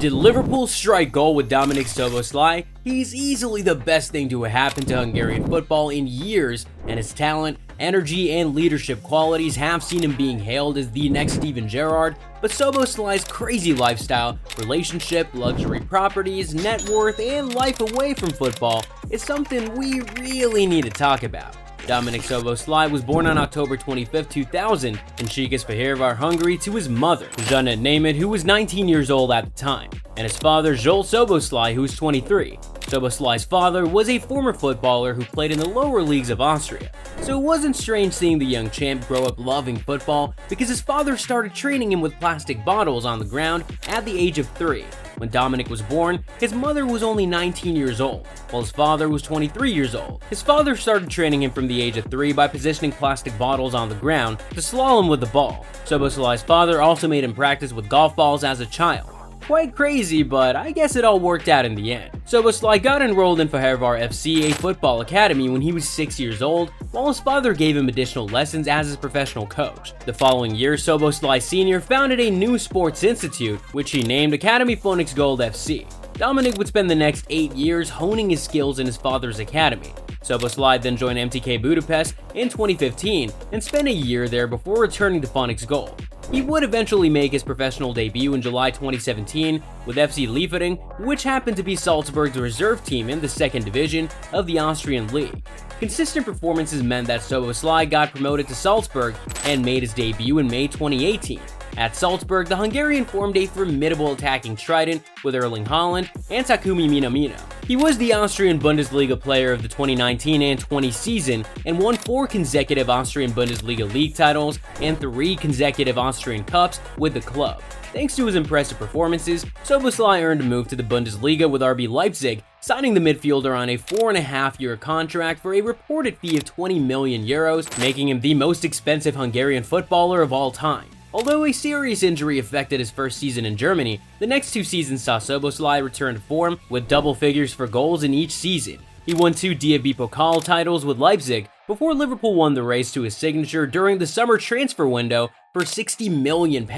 Did Liverpool strike gold with Dominik Szoboszlai? He's easily the best thing to happen to Hungarian football in years, and his talent, energy, and leadership qualities have seen him being hailed as the next Steven Gerrard. But Szoboszlai's crazy lifestyle, relationship, luxury properties, net worth, and life away from football is something we really need to talk about. Dominik Szoboszlai was born on October 25, 2000 in Székesfehérvár, Hungary to his mother, Zsanett Németh, who was 19 years old at the time, and his father, Zsolt Szoboszlai, who was 23. Szoboszlai's father was a former footballer who played in the lower leagues of Austria, so it wasn't strange seeing the young champ grow up loving football because his father started training him with plastic bottles on the ground at the age of 3. When Dominik was born, his mother was only 19 years old, while his father was 23 years old. His father started training him from the age of 3 by positioning plastic bottles on the ground to slalom with the ball. Szoboszlai's father also made him practice with golf balls as a child. Quite crazy, but I guess it all worked out in the end. Szoboszlai got enrolled in Fehérvár FC, a football academy, when he was 6 years old, while his father gave him additional lessons as his professional coach. The following year, Szoboszlai Sr. founded a new sports institute, which he named Academy Phoenix Gold FC. Dominik would spend the next 8 years honing his skills in his father's academy. Szoboszlai then joined MTK Budapest in 2015 and spent a year there before returning to Phoenix Gold. He would eventually make his professional debut in July 2017 with FC Liefering, which happened to be Salzburg's reserve team in the second division of the Austrian league. Consistent performances meant that Szoboszlai got promoted to Salzburg and made his debut in May 2018. At Salzburg, the Hungarian formed a formidable attacking trident with Erling Haaland and Takumi Minamino. He was the Austrian Bundesliga player of the 2019 and 20 season and won 4 consecutive Austrian Bundesliga league titles and 3 consecutive Austrian Cups with the club. Thanks to his impressive performances, Szoboszlai earned a move to the Bundesliga with RB Leipzig, signing the midfielder on a 4.5-year contract for a reported fee of 20 million euros, making him the most expensive Hungarian footballer of all time. Although a serious injury affected his first season in Germany, the next 2 seasons saw Szoboszlai return to form with double figures for goals in each season. He won 2 DFB Pokal titles with Leipzig before Liverpool won the race to his signature during the summer transfer window for £60 million.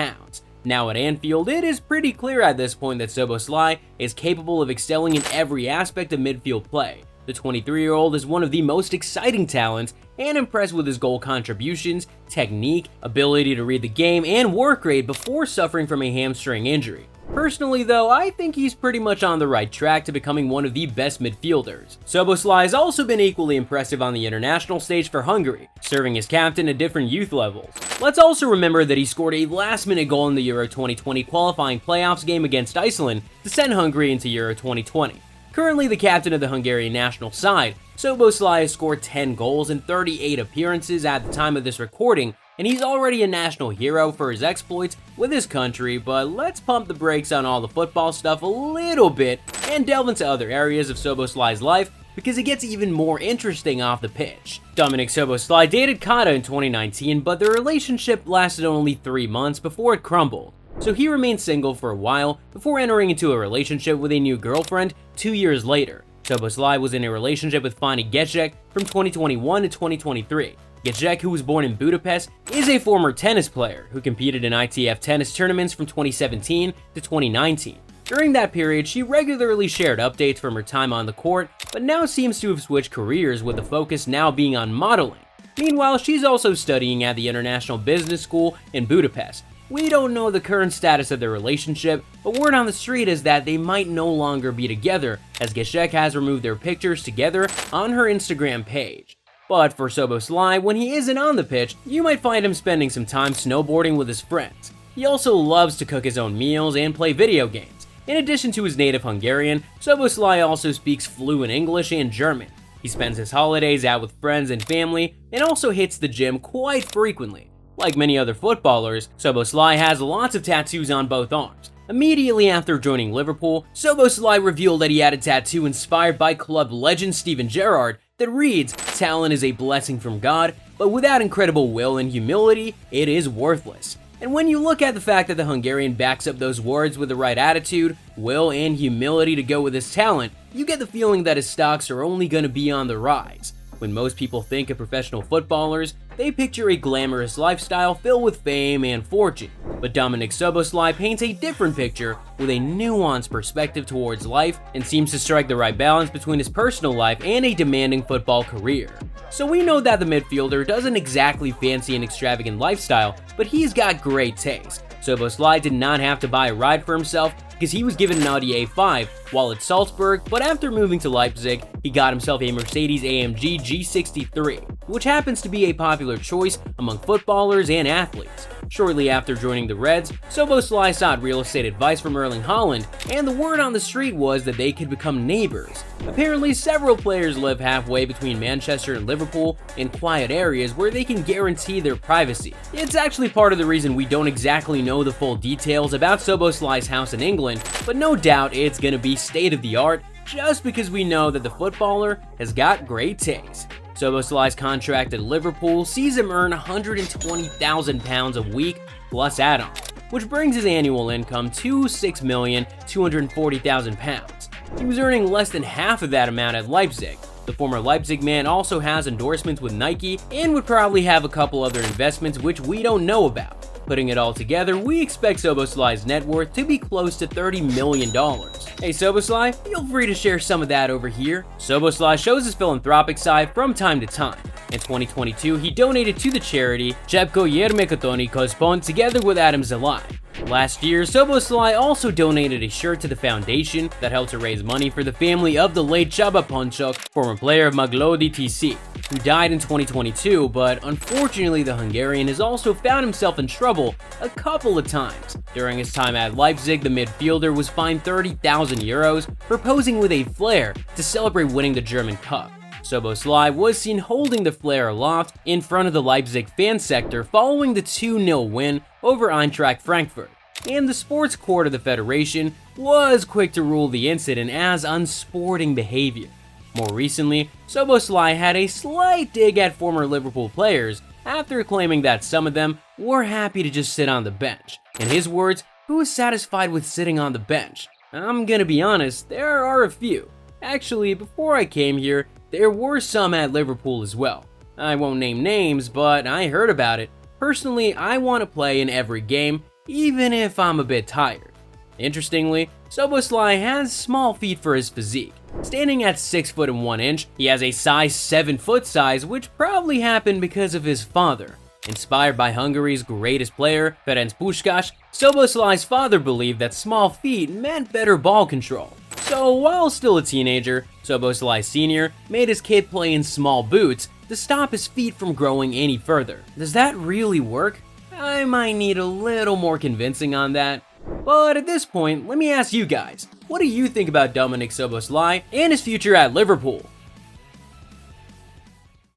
Now at Anfield, it is pretty clear at this point that Szoboszlai is capable of excelling in every aspect of midfield play. The 23-year-old is one of the most exciting talents and impressed with his goal contributions, technique, ability to read the game, and work rate before suffering from a hamstring injury. Personally though, I think he's pretty much on the right track to becoming one of the best midfielders. Szoboszlai has also been equally impressive on the international stage for Hungary, serving as captain at different youth levels. Let's also remember that he scored a last-minute goal in the Euro 2020 qualifying playoffs game against Iceland to send Hungary into Euro 2020. Currently the captain of the Hungarian national side, Szoboszlai has scored 10 goals in 38 appearances at the time of this recording, and he's already a national hero for his exploits with his country. But let's pump the brakes on all the football stuff a little bit and delve into other areas of Szoboszlai's life, because it gets even more interesting off the pitch. Dominik Szoboszlai dated Kata in 2019, but their relationship lasted only 3 months before it crumbled. So he remained single for a while before entering into a relationship with a new girlfriend 2 years later. Szoboszlai was in a relationship with Fanny Gecek from 2021 to 2023. Gecek, who was born in Budapest, is a former tennis player who competed in ITF tennis tournaments from 2017 to 2019. During that period, she regularly shared updates from her time on the court, but now seems to have switched careers, with the focus now being on modeling. Meanwhile, she's also studying at the International Business School in Budapest. We don't know the current status of their relationship, but word on the street is that they might no longer be together, as Gecek has removed their pictures together on her Instagram page. But for Szoboszlai, when he isn't on the pitch, you might find him spending some time snowboarding with his friends. He also loves to cook his own meals and play video games. In addition to his native Hungarian, Szoboszlai also speaks fluent English and German. He spends his holidays out with friends and family, and also hits the gym quite frequently. Like many other footballers, Szoboszlai has lots of tattoos on both arms. Immediately after joining Liverpool, Szoboszlai revealed that he had a tattoo inspired by club legend Steven Gerrard that reads, "Talent is a blessing from God, but without incredible will and humility, it is worthless." And when you look at the fact that the Hungarian backs up those words with the right attitude, will, and humility to go with his talent, you get the feeling that his stocks are only going to be on the rise. When most people think of professional footballers, they picture a glamorous lifestyle filled with fame and fortune. But Dominik Szoboszlai paints a different picture with a nuanced perspective towards life and seems to strike the right balance between his personal life and a demanding football career. So we know that the midfielder doesn't exactly fancy an extravagant lifestyle, but he's got great taste. Szoboszlai did not have to buy a ride for himself because he was given an Audi A5 while at Salzburg, but after moving to Leipzig, he got himself a Mercedes-AMG G63, which happens to be a popular choice among footballers and athletes. Shortly after joining the Reds, Szoboszlai sought real estate advice from Erling Haaland, and the word on the street was that they could become neighbors. Apparently, several players live halfway between Manchester and Liverpool in quiet areas where they can guarantee their privacy. It's actually part of the reason we don't exactly know the full details about Szoboszlai's house in England, but no doubt it's gonna be state-of-the-art just because we know that the footballer has got great taste. Szoboszlai's contract at Liverpool sees him earn £120,000 a week plus add-ons, which brings his annual income to £6,240,000. He was earning less than half of that amount at Leipzig. The former Leipzig man also has endorsements with Nike and would probably have a couple other investments which we don't know about. Putting it all together, we expect Szoboszlai's net worth to be close to $30 million. Hey Szoboszlai, feel free to share some of that over here. Szoboszlai shows his philanthropic side from time to time. In 2022, he donated to the charity Jebko Yermekotoni Kospon together with Adam Zalai. Last year, Szoboszlai also donated a shirt to the foundation that helped to raise money for the family of the late Csaba Poncsok, former player of Maglódi TC, who died in 2022, but unfortunately the Hungarian has also found himself in trouble a couple of times. During his time at Leipzig, the midfielder was fined €30,000 for posing with a flare to celebrate winning the German Cup. Szoboszlai was seen holding the flare aloft in front of the Leipzig fan sector following the 2-0 win over Eintracht Frankfurt, and the sports court of the federation was quick to rule the incident as unsporting behavior. More recently, Szoboszlai had a slight dig at former Liverpool players after claiming that some of them were happy to just sit on the bench. In his words, who is satisfied with sitting on the bench? I'm gonna be honest, there are a few. Actually, before I came here, there were some at Liverpool as well. I won't name names, but I heard about it. Personally, I want to play in every game, even if I'm a bit tired. Interestingly, Szoboszlai has small feet for his physique. Standing at 6 foot and 1 inch, he has a size 7 foot size, which probably happened because of his father. Inspired by Hungary's greatest player, Ferenc Puskás, Szoboszlai's father believed that small feet meant better ball control. So while still a teenager, Szoboszlai Sr. made his kid play in small boots to stop his feet from growing any further. Does that really work? I might need a little more convincing on that. But at this point, let me ask you guys, what do you think about Dominik Szoboszlai and his future at Liverpool?